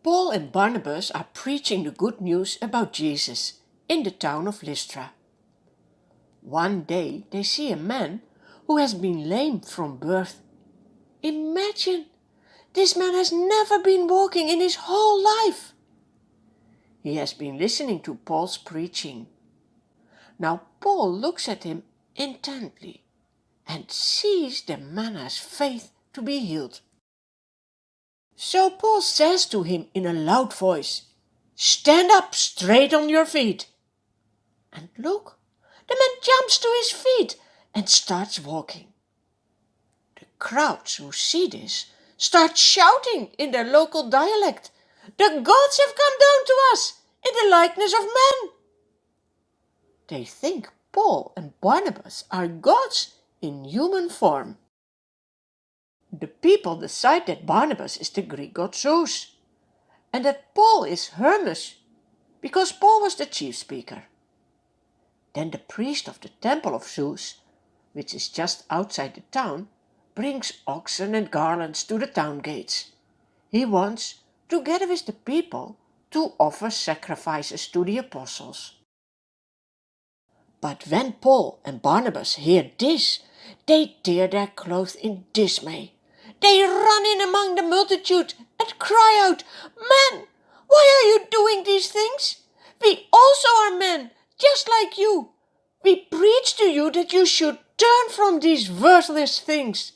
Paul and Barnabas are preaching the good news about Jesus in the town of Lystra. One day they see a man who has been lame from birth. Imagine, this man has never been walking in his whole life. He has been listening to Paul's preaching. Now Paul looks at him intently and sees the man has faith to be healed. So Paul says to him in a loud voice, "Stand up straight on your feet." And look, the man jumps to his feet and starts walking. The crowds who see this start shouting in their local dialect, "The gods have come down to us in the likeness of men." They think Paul and Barnabas are gods in human form. The people decide that Barnabas is the Greek god Zeus, and that Paul is Hermes, because Paul was the chief speaker. Then the priest of the temple of Zeus, which is just outside the town, brings oxen and garlands to the town gates. He wants, together with the people, to offer sacrifices to the apostles. But when Paul and Barnabas hear this, they tear their clothes in dismay. They run in among the multitude and cry out, "Men, why are you doing these things? We also are men, just like you. We preach to you that you should turn from these worthless things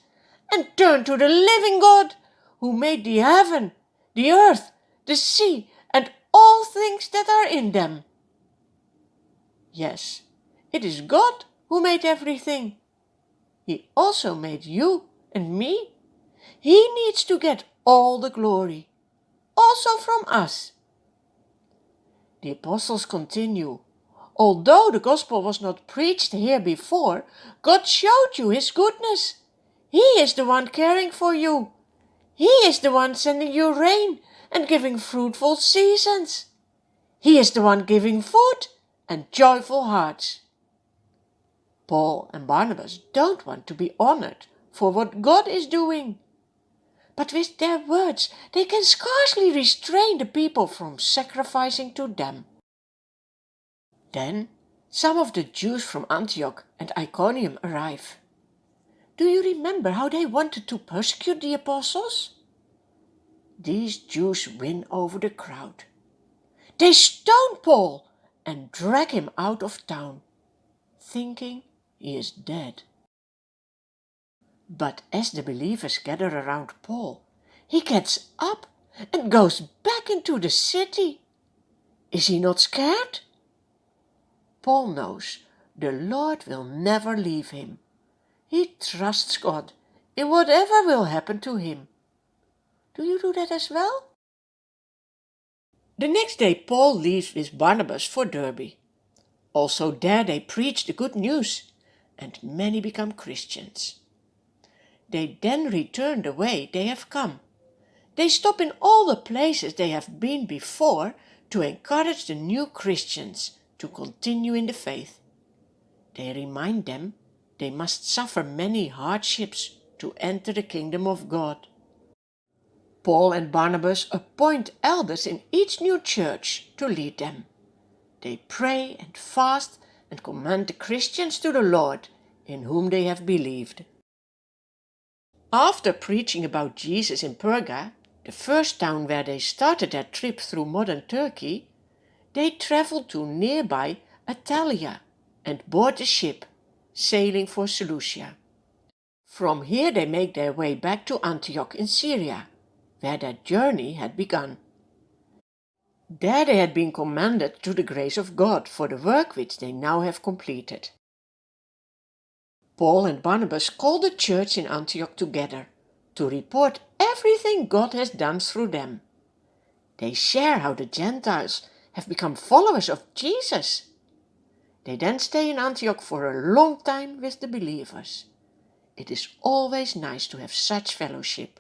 and turn to the living God, who made the heaven, the earth, the sea, and all things that are in them." Yes, it is God who made everything. He also made you and me. He needs to get all the glory, also from us. The apostles continue, "Although the gospel was not preached here before, God showed you his goodness. He is the one caring for you. He is the one sending you rain and giving fruitful seasons. He is the one giving food and joyful hearts." Paul and Barnabas don't want to be honored for what God is doing. But with their words, they can scarcely restrain the people from sacrificing to them. Then some of the Jews from Antioch and Iconium arrive. Do you remember how they wanted to persecute the apostles? These Jews win over the crowd. They stone Paul and drag him out of town, thinking he is dead. But as the believers gather around Paul, he gets up and goes back into the city. Is he not scared? Paul knows the Lord will never leave him. He trusts God in whatever will happen to him. Do you do that as well? The next day Paul leaves with Barnabas for Derbe. Also there they preach the good news, and many become Christians. They then return the way they have come. They stop in all the places they have been before to encourage the new Christians to continue in the faith. They remind them they must suffer many hardships to enter the kingdom of God. Paul and Barnabas appoint elders in each new church to lead them. They pray and fast and commend the Christians to the Lord, in whom they have believed. After preaching about Jesus in Perga, the first town where they started their trip through modern Turkey, they traveled to nearby Attalia and board a ship, sailing for Seleucia. From here they make their way back to Antioch in Syria, where their journey had begun. There they had been commended to the grace of God for the work which they now have completed. Paul and Barnabas called the church in Antioch together to report everything God has done through them. They share how the Gentiles have become followers of Jesus. They then stay in Antioch for a long time with the believers. It is always nice to have such fellowship.